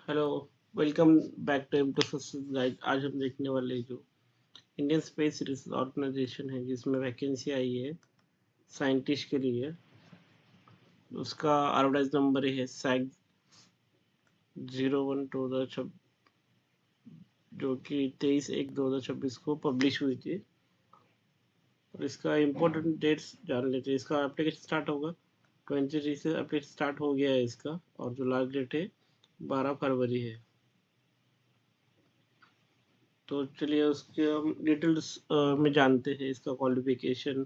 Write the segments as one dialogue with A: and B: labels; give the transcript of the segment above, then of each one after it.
A: Hello. Welcome back to M two success guide. आज हम देखने वाले जो इंडियन स्पेस रिसर्च ऑर्गेनाइजेशन है जिसमें वैकेंसी आई है साइंटिस्ट के लिए, उसका एडवर्टाइज नंबर है सैग 01 जो कि 23/1/2026 को पब्लिश हुई थी। और इसका इम्पोर्टेंट डेट्स जान लेते हैं। इसका एप्लीकेशन स्टार्ट होगा 23 से, एप्लीकेशन स्टार्ट हो गया है इसका, और जो लास्ट डेट है 12 फरवरी है। तो चलिए उसके हम डिटेल्स में जानते हैं। इसका क्वालिफिकेशन,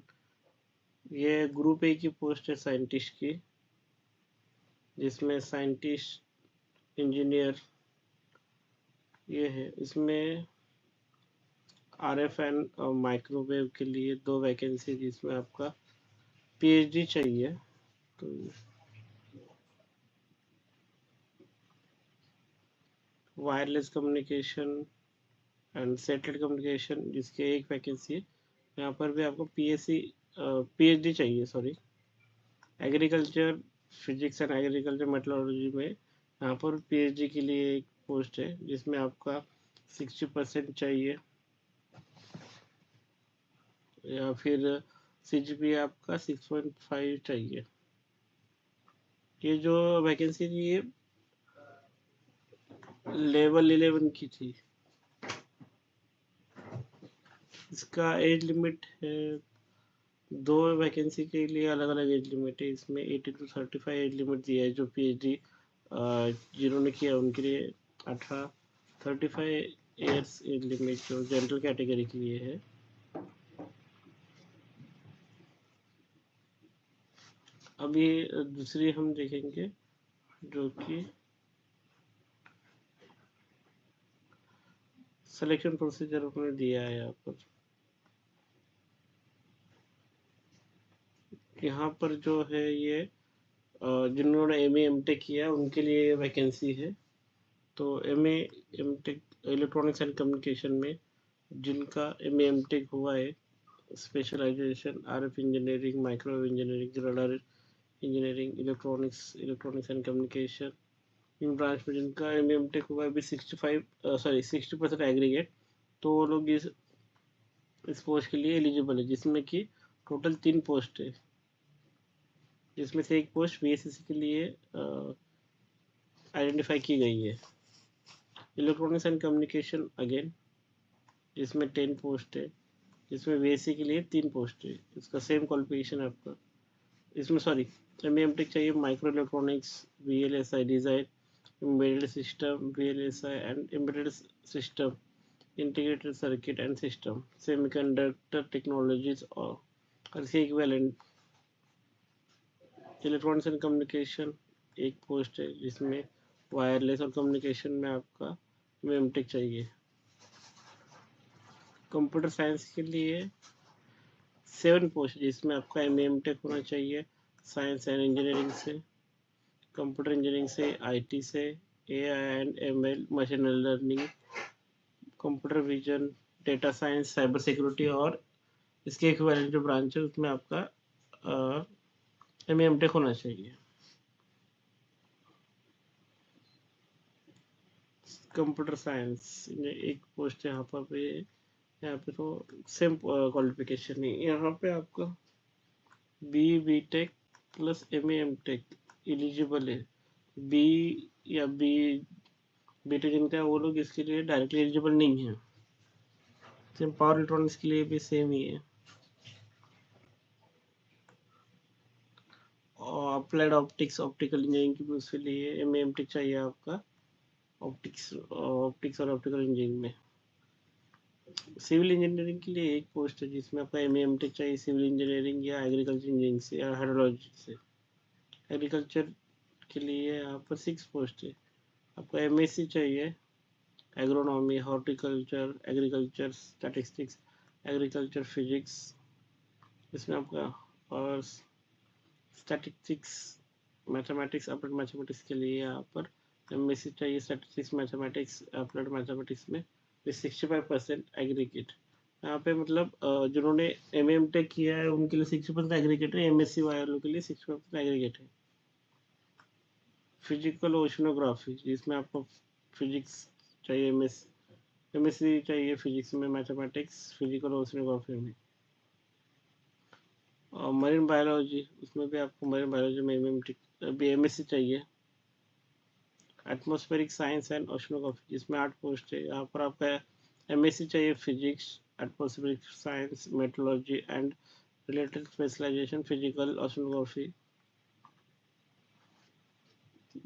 A: ये ग्रुप ए की पोस्ट है साइंटिस्ट की, जिसमें साइंटिस्ट इंजीनियर ये है। इसमें आरएफ एंड माइक्रोवेव के लिए 2 वैकेंसी, जिसमें आपका पीएचडी चाहिए। तो wireless communication and satellite communication जिसके 1 वैकेंसी है। यहाँ पर भी आपको पीएचडी चाहिए, sorry. Agriculture physics and agriculture metrology में यहाँ पर पीएचडी के लिए एक पोस्ट है, जिसमें आपका 60% चाहिए, या फिर सीजीपीए आपका 6.5 चाहिए। ये जो वैकेंसी थी ये लेवल 11 की थी। इसका एज लिमिट है, 2 वैकेंसी के लिए अलग अलग एज लिमिट है। इसमें 18 to 35 एज लिमिट दिया है। जो पीएचडी जिन्होंने किया उनके लिए 35 ईयर्स एज लिमिट जो जनरल कैटेगरी के लिए है। अभी दूसरी हम देखेंगे, जो कि सिलेक्शन प्रोसीजर उन्होंने दिया है यहाँ पर। यहाँ पर जो है ये जिन्होंने एमए एमटेक किया उनके लिए वैकेंसी है। तो MA M Tech electronics and communication में जिनका एमए एमटेक हुआ है, specialisation RF engineering, microwave engineering, radar engineering, electronics and communication, इन ब्रांच में जिनका एमए एमटेक हुआ है अभी 60% एग्रीगेट, तो वो लोग इस पोस्ट के लिए एलिजिबल है। जिसमें कि टोटल 3 पोस्ट है, जिसमें से एक पोस्ट बीएससी के लिए आइडेंटिफाई की गई है। इलेक्ट्रॉनिक्स एंड कम्युनिकेशन अगेन, जिसमें 10 पोस्ट है, जिसमें बीएससी के लिए 3 पोस्ट है। इसका सेम क्वालिफिकेशन है आपका। इसमें सॉरी, एमटेक चाहिए micro electronics, VLSI design, embedded system, VLSI and embedded system, integrated circuit and system, semiconductor technologies और इसके इक्विवेलेंट। इलेक्ट्रॉनिक्स एंड कम्युनिकेशन एक पोस्ट है, जिसमें वायरलेस और कम्युनिकेशन में आपका एमटेक चाहिए। कंप्यूटर साइंस के लिए 7 पोस्ट, जिसमें आपका एमटेक होना चाहिए साइंस एंड इंजीनियरिंग से, कंप्यूटर इंजीनियरिंग से, आईटी से, AI and ML, machine learning, computer vision, data science, cyber security, और इसके इक्विवेलेंट जो ब्रांच है उसमें आपका एमटेक होना चाहिए। कंप्यूटर साइंस एक पोस्ट है यहाँ पर भी। यहाँ पे तो सेम क्वालिफिकेशन है। यहाँ पे आपका B tech plus M Tech eligible है। बी या बी टेक जिनका है वो लोग इसके लिए डायरेक्टली एलिजिबल नहीं है। सेम पावर इलेक्ट्रॉनिक्स के लिए भी सेम ही है। और अप्लाइड ऑप्टिक्स, ऑप्टिकल इंजीनियरिंग की उसके लिए एमटेक चाहिए आपका, ऑप्टिक्स और ऑप्टिकल इंजीनियरिंग में। सिविल इंजीनियरिंग के लिए एक पोस्ट है, जिसमें आपका एमटेक चाहिए सिविल इंजीनियरिंग या एग्रीकल्चर इंजीनियरिंग से या हाइड्रोलॉजी से। एग्रीकल्चर के लिए यहाँ पर 6 पोस्ट है। आपको एमएससी चाहिए agronomy, horticulture, agriculture statistics, agriculture physics, इसमें आपका, और स्टैटिस्टिक्स मैथमेटिक्स, अप्लाइड मैथमेटिक्स के लिए यहाँ पर एमएससी चाहिए स्टैटिस्टिक्स मैथमेटिक्स, अप्लाइड मैथमेटिक्स में 65% एग्रीगेट। यहाँ पे मतलब जिन्होंने एमटेक किया है उनके लिए 60% एग्रीगेट है, एमएससी वालों के लिए 60% एग्रीगेट है। फिजिकल ओशनोग्राफी, जिसमें आपको फिजिक्स चाहिए, एमएससी चाहिए फिजिक्स में, मैथमेटिक्स, फिजिकल ओशिनोग्राफी में। और मरीन बायोलॉजी, उसमें भी आपको मरीन बायोलॉजी में एमएससी चाहिए। एटमॉस्फेरिक साइंस एंड ओशिनोग्राफी, जिसमें 8 पोस्ट है। यहाँ पर आपका एमएससी चाहिए physics, atmospheric science, metrology and related specialisation, physical oceanography.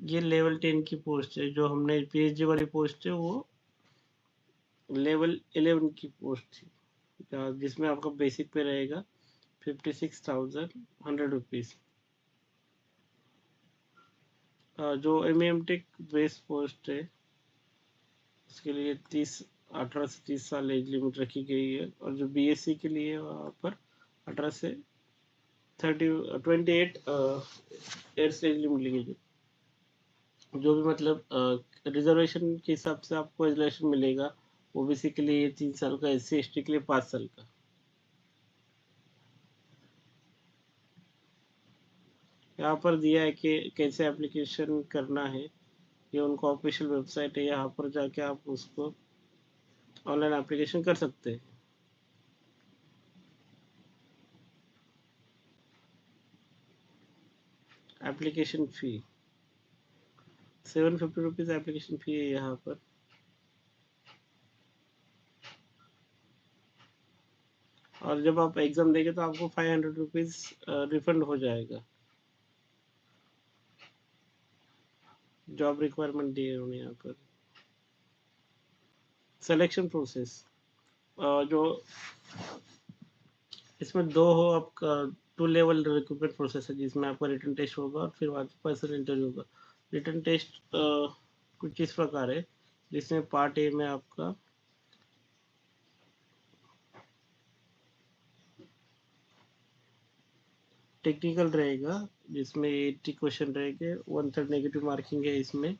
A: ये लेवल 10 की पोस्ट है। जो हमने पीएचडी वाली पोस्ट है वो लेवल 11 की पोस्ट थी, जिसमें आपका बेसिक पे रहेगा 56,100 रुपीज। जो एमएमटेक बेस पोस्ट है उसके लिए 18 से 30 साल एज लिमिट रखी गई है। और जो बीएससी के लिए वहाँ पर 18 से 28 ईयर्स एज लिमिट ली गई है। जो भी मतलब रिजर्वेशन के हिसाब से आपको रिजर्वेशन मिलेगा। ओबीसी के लिए 3 साल का, एससी एसटी के लिए 5 साल का। यहाँ पर दिया है कि कैसे एप्लीकेशन करना है। ये उनका ऑफिशियल वेबसाइट है, यहाँ पर जाके आप उसको ऑनलाइन एप्लीकेशन कर सकते हैं। Application fee 750 rupees application fee है यहाँ पर। और जब आप एग्जाम देंगे तो आपको 500 रुपीज रिफंड हो जाएगा। जॉब रिक्वायरमेंट दिए उन्होंने यहाँ पर। सिलेक्शन प्रोसेस, जो इसमें दो हो आपका 2 लेवल रिक्रूटमेंट प्रोसेस है, जिसमें आपका रिटन टेस्ट होगा और फिर बाद पर्सनल इंटरव्यू होगा। रिटन टेस्ट कुछ इस प्रकार है, जिसमें पार्ट ए में आपका टेक्निकल रहेगा, जिसमें 80 क्वेश्चन रहेंगे, 1/3 नेगेटिव मार्किंग है इसमें,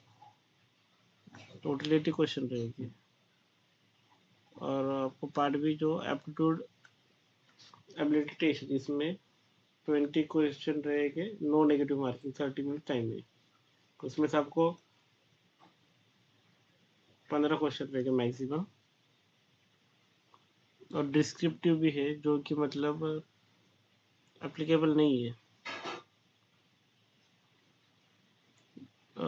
A: टोटल 80 क्वेश्चन रहेंगे। और आपको पार्ट बी जो एप्टीट्यूड एबिलिटी टेस्ट, जिसमें 20 क्वेश्चन रहेंगे, no negative marking, 30 minute time है। उसमें से आपको 15 क्वेश्चन रहेंगे मैक्सिमम। और डिस्क्रिप्टिव भी है, जो कि मतलब एप्लीकेबल नहीं है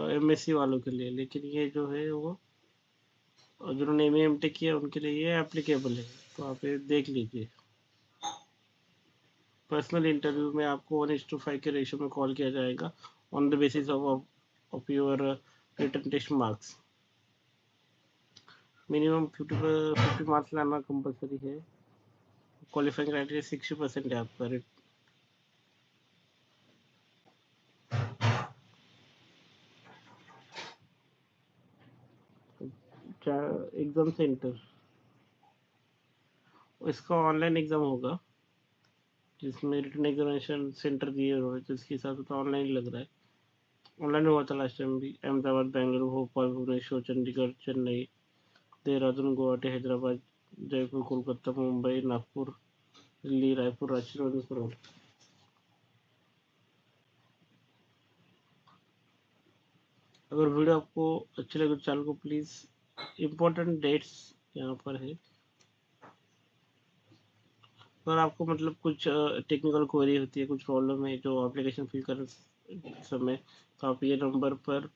A: एमएससी वालों के लिए, लेकिन ये जो है वो जिन्होंने एमएमटेक किया उनके लिए ये एप्लीकेबल है। तो आप ये देख लीजिए। पर्सनल इंटरव्यू में आपको 1:5 के रेशियो में कॉल किया जाएगा on the basis of your written test marks. Minimum 50 marks लाना कंपलसरी है। क्वालिफाइंग क्राइटेरिया 60% है आपका। एग्जाम सेंटर, इसका ऑनलाइन एग्जाम होगा, जिसमें रिटन एग्जामिनेशन सेंटर दिए हुए, जिसके हिसाब से तो ऑनलाइन लग रहा है। ऑनलाइन हुआ था लास्ट टाइम भी। अहमदाबाद, बेंगलुरु, भोपाल, भुवनेश्वर, चंडीगढ़, चेन्नई, देहरादून, गुवाहाटी, हैदराबाद, जयपुर, कोलकाता, मुंबई, नागपुर, दिल्ली, रायपुर, रांची, तिरुवनंतपुरम। अगर वीडियो आपको अच्छी लगे तो चैनल को प्लीज़, इम्पोर्टेंट डेट्स यहाँ पर है। अगर आपको मतलब कुछ टेक्निकल क्वेरी होती है, कुछ प्रॉब्लम है जो एप्लीकेशन फिल करने समय, तो आप ये नंबर पर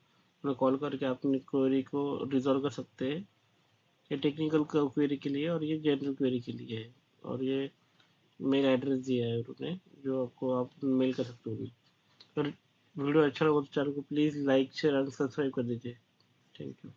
A: कॉल करके अपनी क्वेरी को रिजॉल्व कर सकते हैं। ये टेक्निकल क्वेरी के लिए और ये जनरल क्वेरी के लिए है। और ये मेल एड्रेस दिया है उन्होंने, जो आपको आप मेल कर सकते हो। अगर वीडियो अच्छा लगा तो चैनल को please like, share and subscribe कर दीजिए। Thank you.